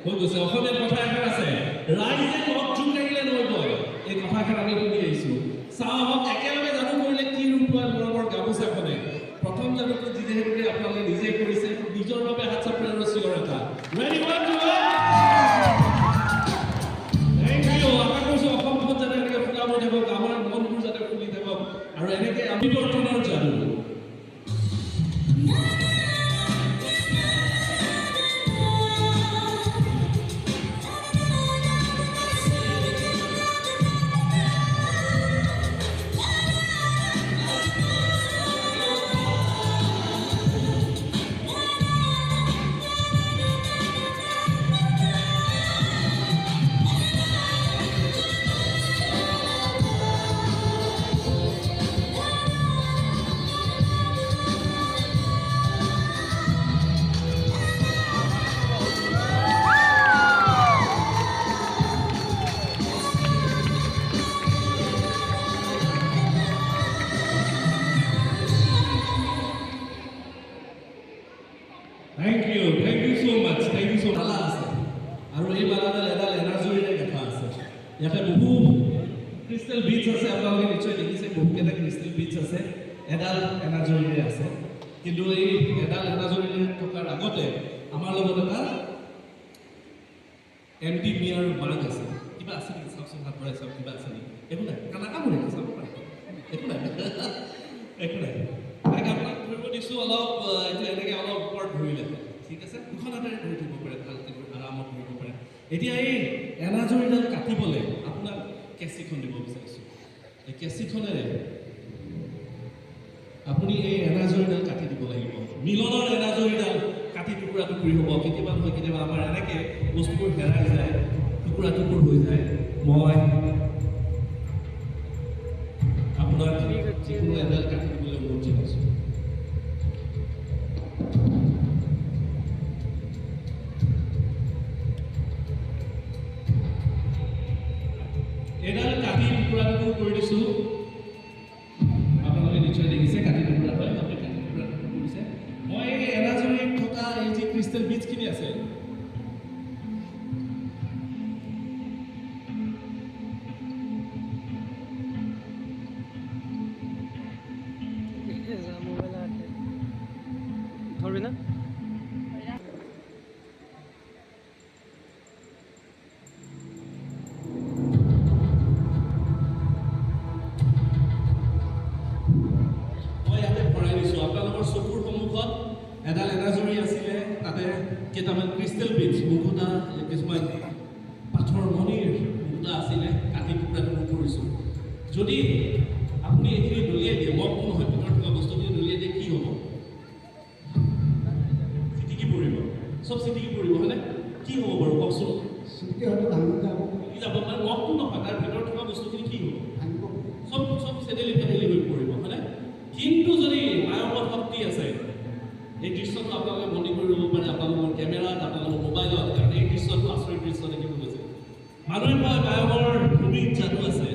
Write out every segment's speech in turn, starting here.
হৈ গৈছে। অসমীয়া কথা এষাৰ আছে, ৰাইজে লগ জোকাৰিলে নৈ বয়। এই কথাষাৰ আমি শুনি আহিছোঁ। চাওক একেলগে যাদু কৰিলে কি ৰূপ লয় মৰমৰ গামোচাখনে। প্ৰথম যাদুটো যিহেতুকে আপোনালোকে নিজে কৰিছে, নিজৰ বাবে হাত চাপৰি আৰু চিঞৰ এটা। Ready one two thank you. আশা কৰিছোঁ অসমখন যাতে এনেকৈ ফুলা হৈ থাকক, আমাৰ মনবোৰ যাতে ফুলি থাকক আৰু এনেকৈ আমি বৰ্তমানৰ যাদু। Thank you so much. Thank you so much. মালা আছে আৰু এই মালাডাল এডাল এনাজৰীৰে গাঁথা আছে। ইয়াতে বহু ক্ৰিষ্টেল বিটছ আছে, আপোনালোকে নিশ্চয় দেখিছে বহুকেইটা ক্ৰিষ্টেল বিটছ আছে, এডাল এনাজৰীৰে আছে। কিন্তু এই এডাল এনাজৰীৰে থকাৰ আগতে আমাৰ লগত এটা এমটি মিয়াৰ মাৰ্ক আছে। কিবা আছে নেকি চাওকচোন, হাত ভৰাই চাওক, কিবা আছে নেকি? একো নাই, কামোৰে চাব পাৰে, একো নাই একো নাই। তাক আপোনাক ধৰিব দিছোঁ অলপ, এইটো এনেকৈ অলপ ওপৰত ধৰিলে, ঠিক আছে? দুখন হাতেৰে ধৰি থাকিব পাৰে, ভালকৈ আৰামত ধৰিব পাৰে। এতিয়া এই এনাজৰীডাল কাটিবলৈ আপোনাক কেঁচিখন দিব বিচাৰিছোঁ। এই কেঁচিখনেৰে আপুনি এই এনাজৰীডাল কাটি দিব লাগিব। মিলনৰ এনাজৰীডাল কাটি টুকুৰা টুকুৰি হ'ব। কেতিয়াবা নহয় কেতিয়াবা আমাৰ এনেকৈ বস্তুবোৰ হেৰাই যায়, টুকুৰা টুকুৰ হৈ যায়। মই আপোনাৰ যিকোনো এডাল কাটি দিবলৈ অনুৰোধ জনাইছোঁ। এডাল কাটি টুকুৰা টুকুৰ কৰি দিছোঁ। আপোনালোকে নিশ্চয় দেখিছে কাটি টুকুৰা হয়, আপুনি কাটি টুকুৰা টুকুৰ কৰিছে। মই এই এনাজৰীত থকা এই যি ক্ৰিষ্টেল বিটছখিনি আছে, ধৰবি না? মই ইয়াতে ভৰাই দিছোঁ। আপোনালোকৰ চকুৰ সন্মুখত এডাল এনাজৰী আছিলে, তাতে কেইটামান ক্ৰিষ্টেল বিটছ, মুকুতা, কিছুমান পাথৰ মণিৰ মুকুতা আছিলে, কাটি টুকুৰা টুকুৰ কৰিছোঁ। যদি আপুনি এইখিনি দলিয়াই দিয়ে, মগটো নহয়, ভিতৰত থকা বস্তুখিনি দলিয়াই দিয়ে, কি হ'ব? চিটিকি পৰিব, চব চিটিকি পৰিব, হয়নে? কি হ'ব বাৰু কওকচোন? চিটিকি হয়তো ভাঙি যাব, যাব মানে মগটো নহয়, তাৰ ভিতৰত থকা বস্তুখিনি কি হ'ব? ভাঙিব। চব চেদেলি ফেদেলি হৈ পৰিব, হয়নে? কিন্তু যদি মায়কৰ শক্তি আছে, এই দৃশ্যটো আপোনালোকে বন্দী কৰি ল'ব পাৰে আপোনালোকৰ কেমেৰাত, আপোনালোকৰ মোবাইলত, কাৰণ এই দৃশ্যটো আচৰিত দৃশ্য দেখিব গৈছে। মানুহে কয় মায়কৰ ভূমিত যাদু আছে,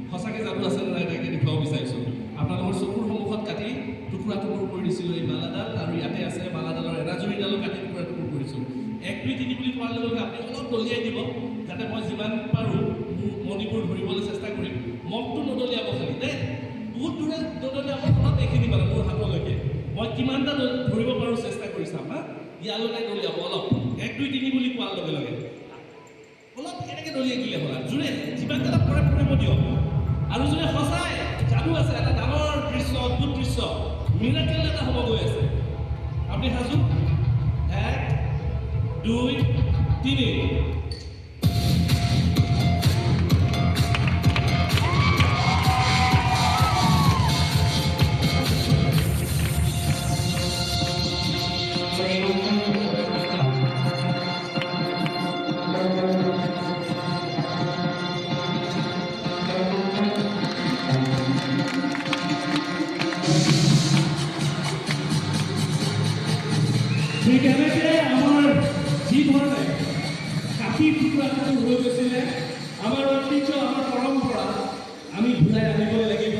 সঁচাকৈ যাদু আছে নে নাই তাকে দেখুৱাব বিচাৰিছোঁ। আপোনালোকৰ চকুৰ সন্মুখত কাটি টুকুৰা টুকুৰ কৰি দিছিলোঁ এই মালাডাল, আৰু ইয়াতে আছে মালাডালৰ এনাজৰীডালো কাটি টুকুৰা টুকুৰ কৰিছোঁ। 1, 2, 3 বুলি কোৱাৰ লগে লগে আপুনি অলপ দলিয়াই দিব, যাতে মই যিমান পাৰোঁ মোৰ মণিবোৰ ধৰিবলৈ চেষ্টা কৰিম। মগটো নদলিয়াব খালি দেই, বহুত দূৰে নদলিয়াব, অলপ এইখিনি মানে মোৰ হাতলৈকে মই কিমানটা ধৰিব পাৰোঁ চেষ্টা কৰি চাম। হা, ইয়ালৈকে দলিয়াব অলপ, 1, 2, 3 বুলি কোৱাৰ লগে লগে অলপ এনেকৈ দলিয়াই দিলে হ'ল। জোৰে যিমানকেইটা পৰে কৰিব দিয়ক। আৰু যদি সঁচাই যাদু আছে, এটা ডাঙৰ দৃশ্য, অদ্ভুত দৃশ্য, মিৰাকেল এটা হ'ব গৈ আছে। আপুনি সাজু? 1, 2, 3। ঠিক এনেকৈ আমাৰ যি ধৰণে কাটি টুকুৰা টুকুৰ হৈ গৈছিলে, আমাৰ ঐতিহ্য, আমাৰ পৰম্পৰা আমি ঘূৰাই আনিবই লাগিব।